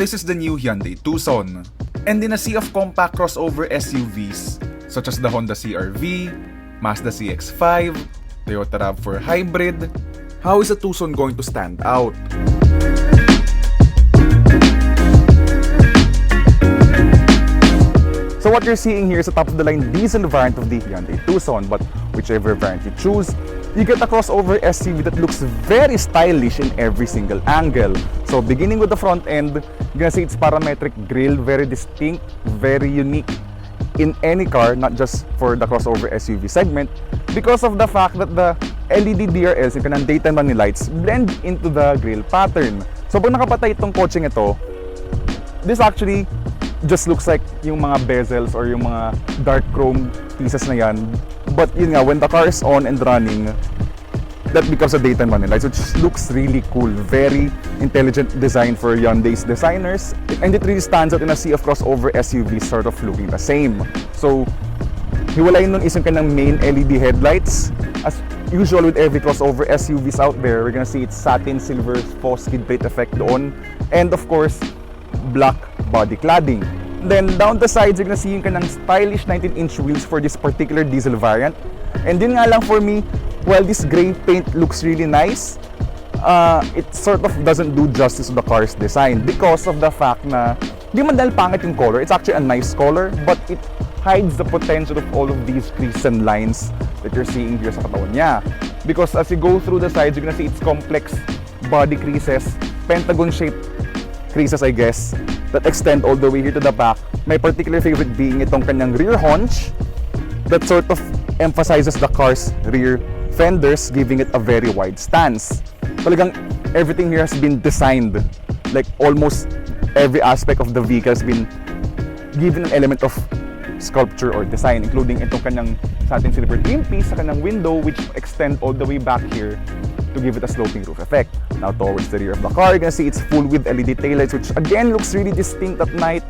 This is the new Hyundai Tucson. And in a sea of compact crossover SUVs such as the Honda CR-V, Mazda CX-5, Toyota RAV4 Hybrid, how is the Tucson going to stand out? So what you're seeing here is a top-of-the-line diesel variant of the Hyundai Tucson, but whichever variant you choose, you get a crossover SUV that looks very stylish in every single angle. So beginning with the front end, you're gonna see its parametric grille, very distinct, very unique in any car, not just for the crossover SUV segment, because of the fact that the LED DRLs, yung kanang daytime running lights, blend into the grille pattern. So pag nakapatay itong kotseng ito, this actually just looks like yung mga bezels or yung mga dark chrome pieces na yan. But yun nga, when the car is on and running, that becomes a daytime running lights, which looks really cool. Very intelligent design for Hyundai's designers, and it really stands out in a sea of crossover SUVs sort of looking the same. So, hiwalay nun is yung kanang main LED headlights. As usual with every crossover SUVs out there, we're gonna see its satin silver faux skid plate effect doon, and of course, black body cladding. Then down the sides, you're gonna see yung kanang stylish 19-inch wheels for this particular diesel variant. And yun nga lang for me, while this gray paint looks really nice, it sort of doesn't do justice to the car's design because of the fact na di man dahil pangit yung color. It's actually a nice color, but it hides the potential of all of these creases and lines that you're seeing here sa katawan niya. Because as you go through the sides, you're gonna see its complex body creases, pentagon-shaped creases, I guess, that extend all the way here to the back. My particular favorite being itong kanyang rear haunch that sort of emphasizes the car's rear fenders, giving it a very wide stance. Talagang everything here has been designed, like almost every aspect of the vehicle has been given an element of sculpture or design, including itong kanyang satin silver trim piece sa kanyang window, which extend all the way back here to give it a sloping roof effect. Now towards the rear of the car, you're gonna see it's full with LED taillights, which again looks really distinct at night.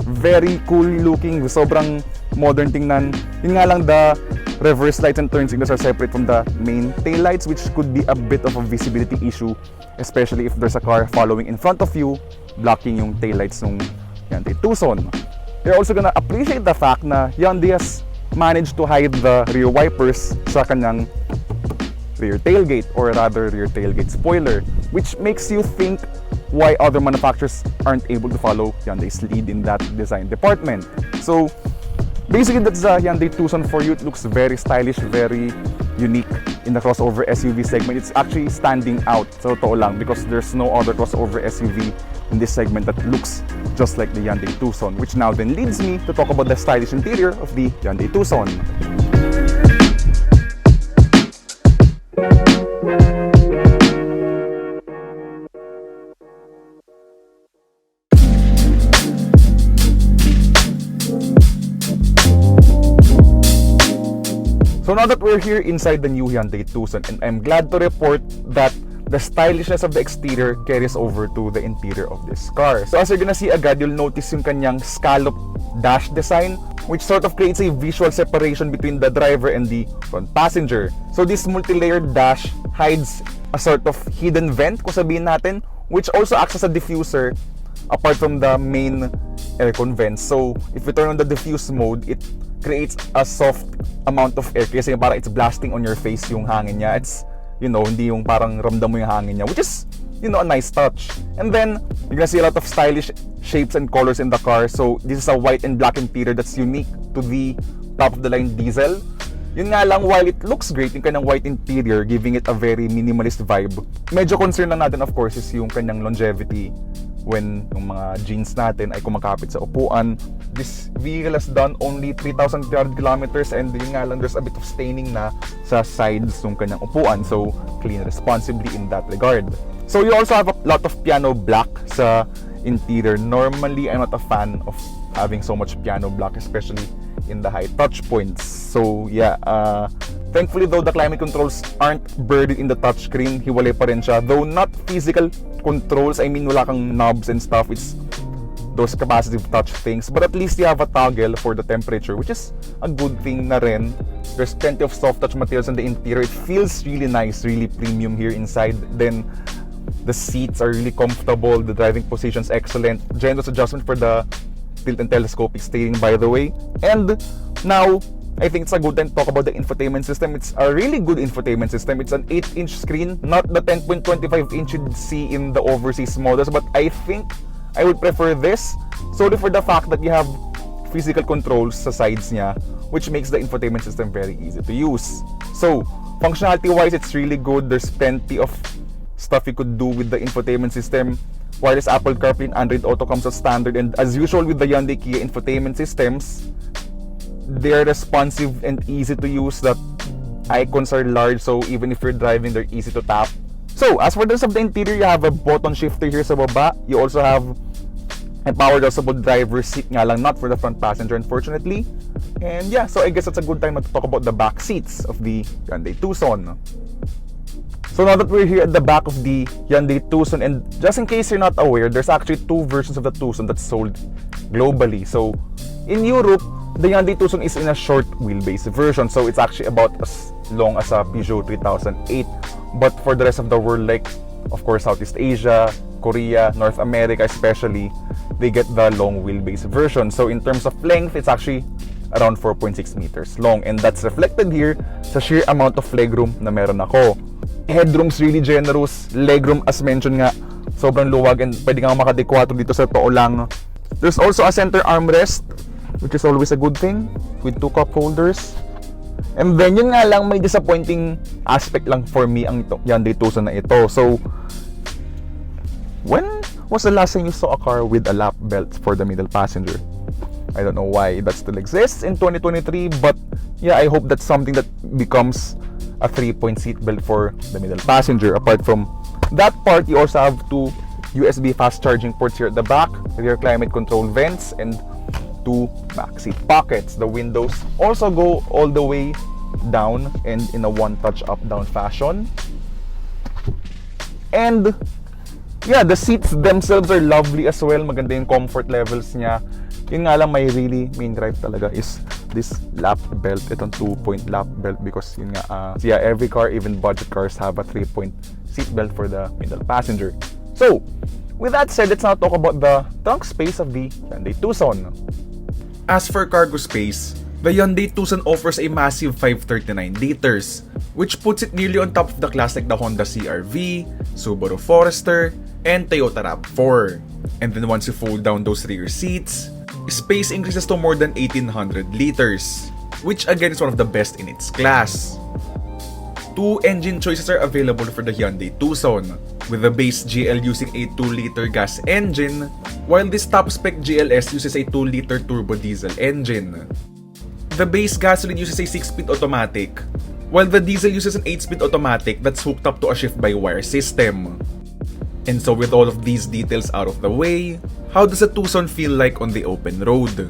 Very cool looking, sobrang modern tingnan. Yun nga lang, the reverse lights and turn signals are separate from the main taillights, which could be a bit of a visibility issue, especially if there's a car following in front of you, blocking yung taillights ng Hyundai Tucson. You're also gonna appreciate the fact na Hyundai has managed to hide the rear wipers sa kanyang rear tailgate, or rather rear tailgate spoiler, which makes you think why other manufacturers aren't able to follow Hyundai's lead in that design department. So basically, that's the Hyundai Tucson for you. It looks very stylish, very unique in the crossover SUV segment. It's actually standing out sa totoo lang because there's no other crossover SUV in this segment that looks just like the Hyundai Tucson, which now then leads me to talk about the stylish interior of the Hyundai Tucson. So now that we're here inside the new Hyundai Tucson, and I'm glad to report that the stylishness of the exterior carries over to the interior of this car. So as you're gonna see agad, you'll notice yung kanyang scallop dash design, which sort of creates a visual separation between the driver and the front passenger. So this multi-layered dash hides a sort of hidden vent, kung sabihin natin, which also acts as a diffuser apart from the main aircon vents. So if you turn on the diffuse mode, it creates a soft amount of air kasi parang it's blasting on your face yung hangin niya. It's, you know, hindi yung parang ramdam mo yung hangin niya, which is, you know, a nice touch. And then you're gonna see a lot of stylish shapes and colors in the car. So this is a white and black interior that's unique to the top-of-the-line diesel. Yun nga lang, while it looks great yung kanyang white interior, giving it a very minimalist vibe, medyo concern lang natin of course is yung kanyang longevity when yung mga jeans natin ay kumakapit sa upuan. This vehicle has done only 3,300 kilometers, and yun nga lang, there's a bit of staining na sa sides ng kanyang upuan, so clean responsibly in that regard. So you also have a lot of piano black sa interior. Normally, I'm not a fan of having so much piano black, especially in the high touch points. So yeah, thankfully though, the climate controls aren't buried in the touchscreen. Hiwalay pa rin siya, though not physical controls. I mean, wala kang knobs and stuff. It's those capacitive touch things, but at least you have a toggle for the temperature, which is a good thing na rin. There's plenty of soft touch materials in the interior. It feels really nice, really premium here inside. Then The seats are really comfortable. The driving position's excellent. Generous adjustment for the tilt and telescopic steering, by the way. And now, I think it's a good time to talk about the infotainment system. It's a really good infotainment system. It's an 8-inch screen, not the 10.25-inch you'd see in the overseas models, but I think I would prefer this solely for the fact that you have physical controls sa sides niya, which makes the infotainment system very easy to use. So, functionality-wise, it's really good. There's plenty of stuff you could do with the infotainment system. Wireless Apple CarPlay and Android Auto comes as standard, and as usual with the Hyundai Kia infotainment systems, they're responsive and easy to use. The icons are large, so even if you're driving, they're easy to tap. So, as for the rest of the interior, you have a button shifter here sa baba. You also have a power adjustable driver's seat nga lang, not for the front passenger, unfortunately. And yeah, so I guess it's a good time to talk about the back seats of the Hyundai Tucson. So now that we're here at the back of the Hyundai Tucson, and just in case you're not aware, there's actually two versions of the Tucson that's sold globally. So in Europe, the Hyundai Tucson is in a short wheelbase version, so it's actually about as long as a Peugeot 3008. But for the rest of the world, like of course Southeast Asia, Korea, North America especially, they get the long wheelbase version. So in terms of length, it's actually around 4.6 meters long, and that's reflected here sa sheer amount of legroom na meron ako. Headroom's really generous. Legroom, as mentioned nga, sobrang luwag, and pwede kang makadekwato dito sa totoo lang. There's also a center armrest, which is always a good thing, with 2 cup holders. And then yun nga lang, may disappointing aspect lang for me ang Hyundai Tucson na ito. So, when was the last time you saw a car with a lap belt for the middle passenger? I don't know why that still exists in 2023, but yeah, I hope that's something that becomes a 3-point seat belt for the middle passenger. Apart from that part, you also have 2 USB fast charging ports here at the back with your climate control vents and 2 backseat pockets. The windows also go all the way down and in a one-touch up-down fashion. And yeah, the seats themselves are lovely as well. Maganda yung comfort levels niya. Yun nga lang, may really main drive talaga is this lap belt, itong 2-point lap belt, because yun nga, yeah, every car, even budget cars, have a 3-point seat belt for the middle passenger. So, with that said, let's now talk about the trunk space of the Hyundai Tucson. As for cargo space, the Hyundai Tucson offers a massive 539 liters, which puts it nearly on top of the class like the Honda CR-V, Subaru Forester, and Toyota RAV4. And then once you fold down those rear seats, space increases to more than 1,800 liters, which again is one of the best in its class. 2 engine choices are available for the Hyundai Tucson, with the base GL using a 2-liter gas engine, while this top-spec GLS uses a 2-liter turbo diesel engine. The base gasoline uses a 6-speed automatic, while the diesel uses an 8-speed automatic that's hooked up to a shift-by-wire system. And so with all of these details out of the way, how does a Tucson feel like on the open road?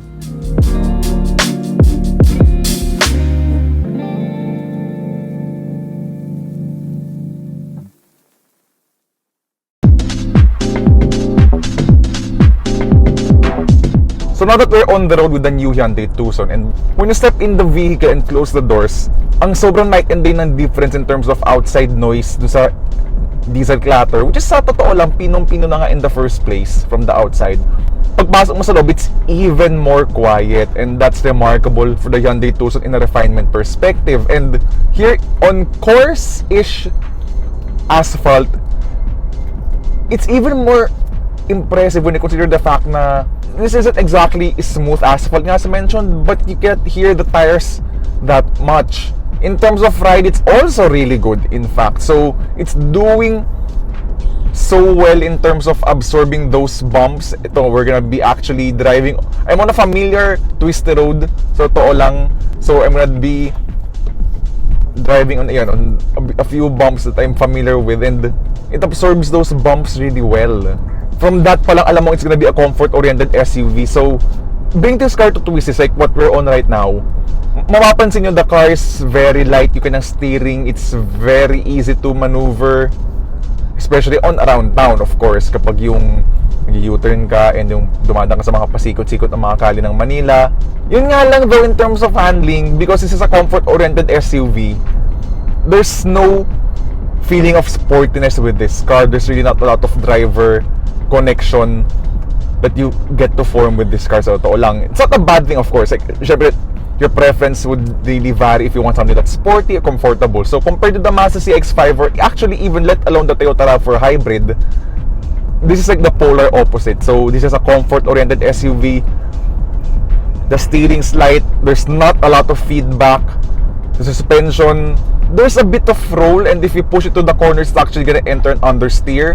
So now that we're on the road with the new Hyundai Tucson, and when you step in the vehicle and close the doors, ang sobrang night and day ng difference in terms of outside noise dun sa diesel clatter, which is sa totoo lang, pinong-pino na nga in the first place from the outside. Pagpasok mo sa loob, it's even more quiet, and that's remarkable for the Hyundai Tucson in a refinement perspective. And here on coarse-ish asphalt, it's even more impressive when you consider the fact na this isn't exactly smooth asphalt nga as mentioned, but you can't hear the tires that much. In terms of ride, it's also really good, in fact. So, it's doing so well in terms of absorbing those bumps. Ito, we're gonna be actually driving. I'm on a familiar twisty road. So, totoo lang. So, I'm gonna be driving on a few bumps that I'm familiar with, and it absorbs those bumps really well. From that pa lang, alam mo, it's gonna be a comfort-oriented SUV. So, bring this car to twists like what we're on right now. Mapapansin nyo, the car is very light. You can steering. It's very easy to maneuver, especially on around town, of course, kapag yung nag-U-turn ka and yung dumadaan ka sa mga pasikot-sikot ng mga kali ng Manila. Yun nga lang though, in terms of handling, because this is a comfort-oriented SUV, there's no feeling of sportiness with this car. There's really not a lot of driver connection that you get to form with this car. Sa totoo lang, it's not a bad thing, of course. Like, syempre, your preference would really vary if you want something that's sporty or comfortable. So compared to the Mazda CX-5, or actually even let alone the Toyota RAV4 Hybrid, this is like the polar opposite. So this is a comfort-oriented SUV. The steering's light. There's not a lot of feedback. The suspension, there's a bit of roll, and if you push it to the corners, it's actually gonna enter an understeer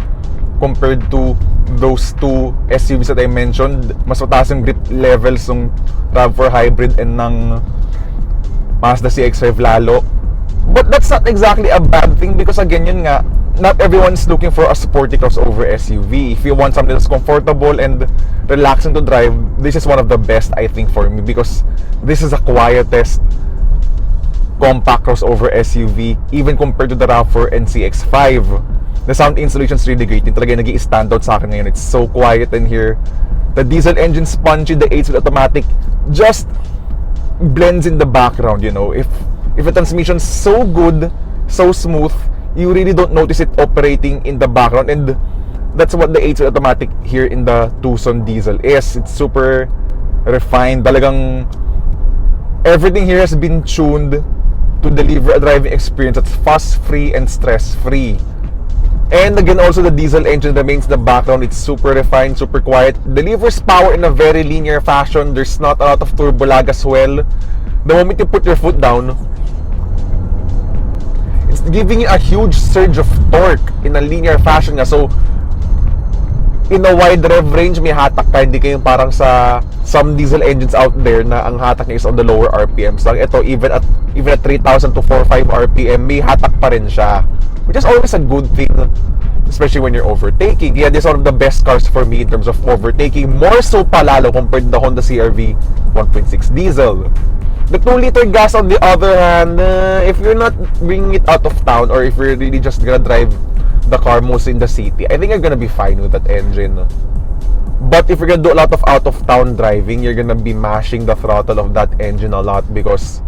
compared to those two SUVs that I mentioned. Mas mataas yung grip levels ng RAV4 Hybrid and ng Mazda CX-5 lalo. But that's not exactly a bad thing because again, yun nga, not everyone's looking for a sporty crossover SUV. If you want something that's comfortable and relaxing to drive, this is one of the best, I think, for me, because this is the quietest compact crossover SUV even compared to the RAV4 and CX-5. The sound installation is really great. Yung talaga nag-i-stand out sa akin ngayon. It's so quiet in here. The diesel engine's punchy. The 8-speed automatic just blends in the background, you know. If the transmission's so good, so smooth, you really don't notice it operating in the background. And that's what the 8-speed automatic here in the Tucson Diesel is. It's super refined. Talagang everything here has been tuned to deliver a driving experience that's fuss-free and stress-free. And again, also the diesel engine remains in the background. It's super refined, super quiet. Delivers power in a very linear fashion. There's not a lot of turbo lag as well. The moment you put your foot down, it's giving you a huge surge of torque in a linear fashion. So, in a wide rev range, may hatak ka. Hindi kayo parang sa some diesel engines out there na ang hatak niya is on the lower RPMs lang. Ito, even at 3,000 to 4,500 RPM, may hatak pa rin siya. Which is always a good thing, especially when you're overtaking. Yeah, this is one of the best cars for me in terms of overtaking. More so palalo compared to the Honda CR-V 1.6 diesel. The 2-liter gas, on the other hand, if you're not bringing it out of town, or if you're really just gonna drive the car mostly in the city, I think you're gonna be fine with that engine. But if you're gonna do a lot of out-of-town driving, you're gonna be mashing the throttle of that engine a lot because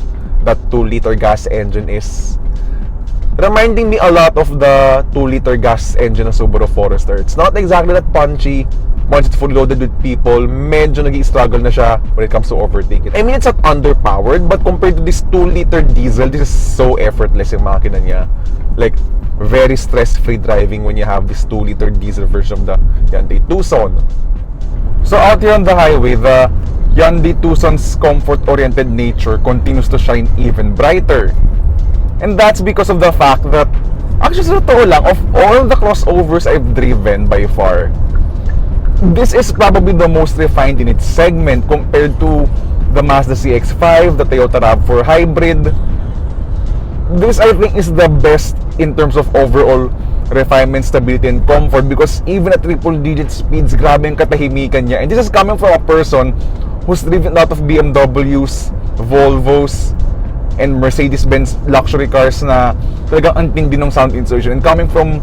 that 2-liter gas engine is reminding me a lot of the 2-liter gas engine ng Subaru Forester. It's not exactly that punchy. Once it's fully loaded with people, medyo nag-i-struggle na siya when it comes to overtaking. I mean, it's not underpowered, but compared to this 2-liter diesel, this is so effortless yung makina niya. Like, very stress-free driving when you have this 2-liter diesel version of the Hyundai Tucson. So out here on the highway, the Hyundai Tucson's comfort-oriented nature continues to shine even brighter. And that's because of the fact that, actually sa totoo lang, of all the crossovers I've driven by far, this is probably the most refined in its segment compared to the Mazda CX-5, the Toyota RAV4 Hybrid. This, I think, is the best in terms of overall refinement, stability, and comfort, because even at triple-digit speeds, grabe yung katahimikan niya. And this is coming from a person who's driven a lot of BMWs, Volvos, and Mercedes-Benz luxury cars na talagang antindi ng sound insulation. And coming from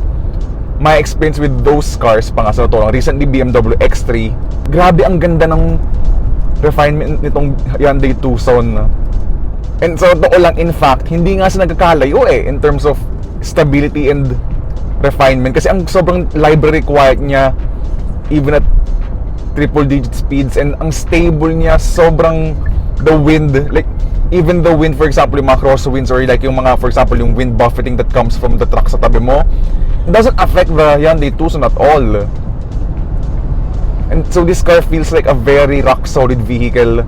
my experience with those cars, pa nga sa totoo lang, recently BMW X3, grabe ang ganda ng refinement nitong Hyundai Tucson. And sa totoo lang, in fact, hindi nga siya nagkakalayo in terms of stability and refinement, kasi ang sobrang library quiet niya even at triple digit speeds, and ang stable niya, sobrang the wind, like even the wind, for example, yung mga crosswinds, or like yung mga, for example, yung wind buffeting that comes from the truck sa tabi mo, it doesn't affect the Hyundai Tucson at all. And so this car feels like a very rock solid vehicle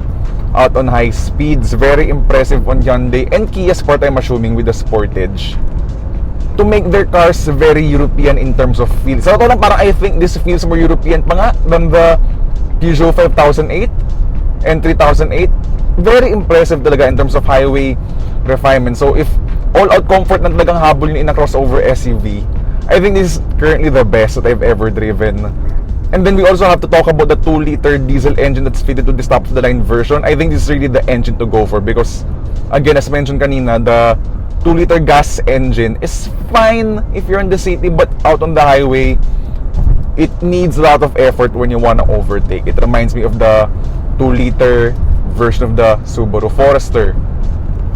out on high speeds. Very impressive on Hyundai and Kia's part, I'm assuming, with the Sportage, to make their cars very European in terms of feel. So lang, parang I think this feels more European pa nga than the Peugeot 5008 and 3008. Very impressive talaga in terms of highway refinement. So if all-out comfort na talagang habol nyo in a crossover SUV, I think this is currently the best that I've ever driven. And then we also have to talk about the 2-liter diesel engine that's fitted to this top-of-the-line version. I think this is really the engine to go for because, again, as mentioned kanina, the 2-liter gas engine is fine if you're in the city, but out on the highway, it needs a lot of effort when you want to overtake. It reminds me of the 2-liter version of the Subaru Forester.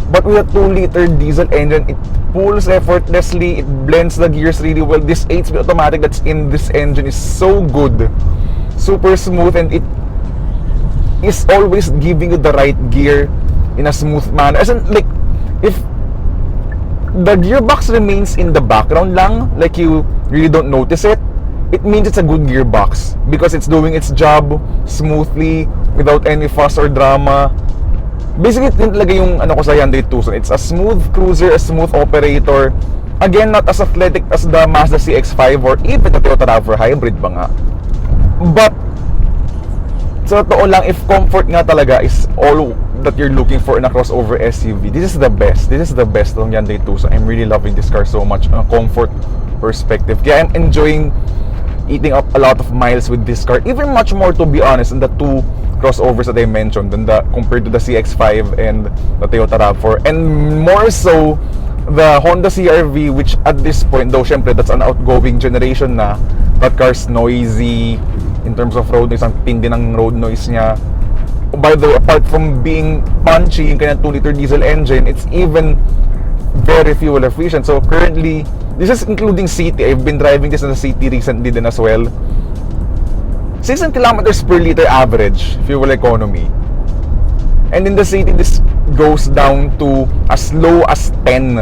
But with a 2-liter diesel engine, it pulls effortlessly, it blends the gears really well. This 8-speed automatic that's in this engine is so good, super smooth, and it is always giving you the right gear in a smooth manner. As in, like, if the gearbox remains in the background lang, like you really don't notice it, it means it's a good gearbox because it's doing its job smoothly without any fuss or drama. Basically, ito talaga yung ano ko sa Hyundai Tucson. It's a smooth cruiser, a smooth operator. Again, not as athletic as the Mazda CX-5 or even the Toyota RAV4 Hybrid ba nga. But sa totoo lang, if comfort nga talaga is all that you're looking for in a crossover SUV, this is the best. This is the best ng Hyundai Tucson. I'm really loving this car so much on a comfort perspective. Kaya I'm enjoying eating up a lot of miles with this car, even much more, to be honest, than the two crossovers that I mentioned, compared to the CX-5 and the Toyota RAV4, and more so the Honda CR-V, which at this point, though syempre that's an outgoing generation na, that car's noisy in terms of road noise. Ang tindi ng road noise niya. By the way, apart from being punchy, yung kanyang 2-liter diesel engine, it's even very fuel efficient. So currently, this is including city. I've been driving this in the city recently din as well. 16 kilometers per liter average fuel economy. And in the city, this goes down to as low as 10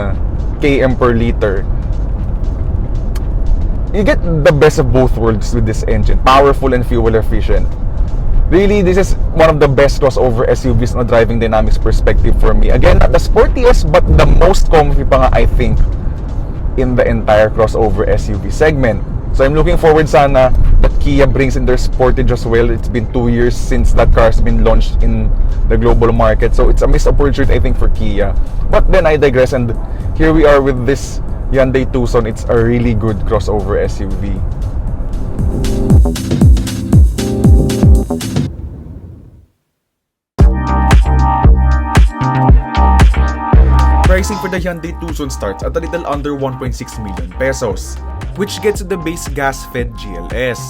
km per liter. You get the best of both worlds with this engine. Powerful and fuel efficient. Really, this is one of the best crossover SUVs on a driving dynamics perspective for me. Again, not the sportiest, but the most comfy pa nga, I think, in the entire crossover SUV segment. So I'm looking forward sana that Kia brings in their Sportage as well. It's been 2 years since that car has been launched in the global market. So it's a missed opportunity, I think, for Kia. But then I digress, and here we are with this Hyundai Tucson. It's a really good crossover SUV. Pricing for the Hyundai Tucson starts at a little under 1.6 million pesos, which gets the base gas-fed GLS.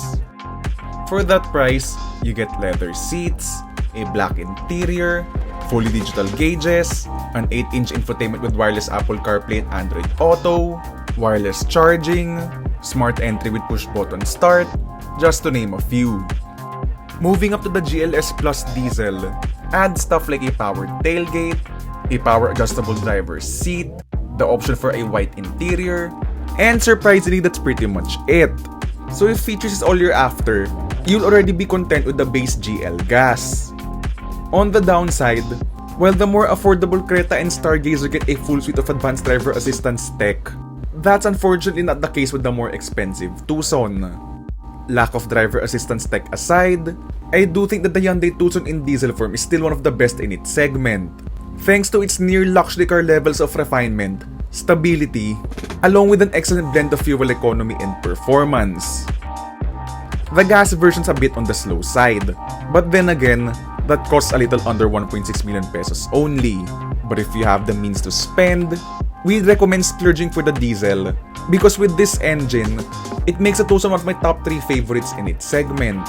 For that price, you get leather seats, a black interior, fully digital gauges, an 8-inch infotainment with wireless Apple CarPlay and Android Auto, wireless charging, smart entry with push-button start, just to name a few. Moving up to the GLS Plus Diesel, add stuff like a powered tailgate, a power adjustable driver's seat, the option for a white interior, and surprisingly, that's pretty much it. So if features is all you're after, you'll already be content with the base GL gas. On the downside, while the more affordable Creta and Stargazer get a full suite of advanced driver assistance tech, that's unfortunately not the case with the more expensive Tucson. Lack of driver assistance tech aside, I do think that the Hyundai Tucson in diesel form is still one of the best in its segment, thanks to its near luxury car levels of refinement, stability, along with an excellent blend of fuel economy and performance. The gas version's a bit on the slow side, but then again, that costs a little under 1.6 million pesos only. But if you have the means to spend, we'd recommend splurging for the diesel, because with this engine, it makes the Tucson one of my top 3 favorites in its segment.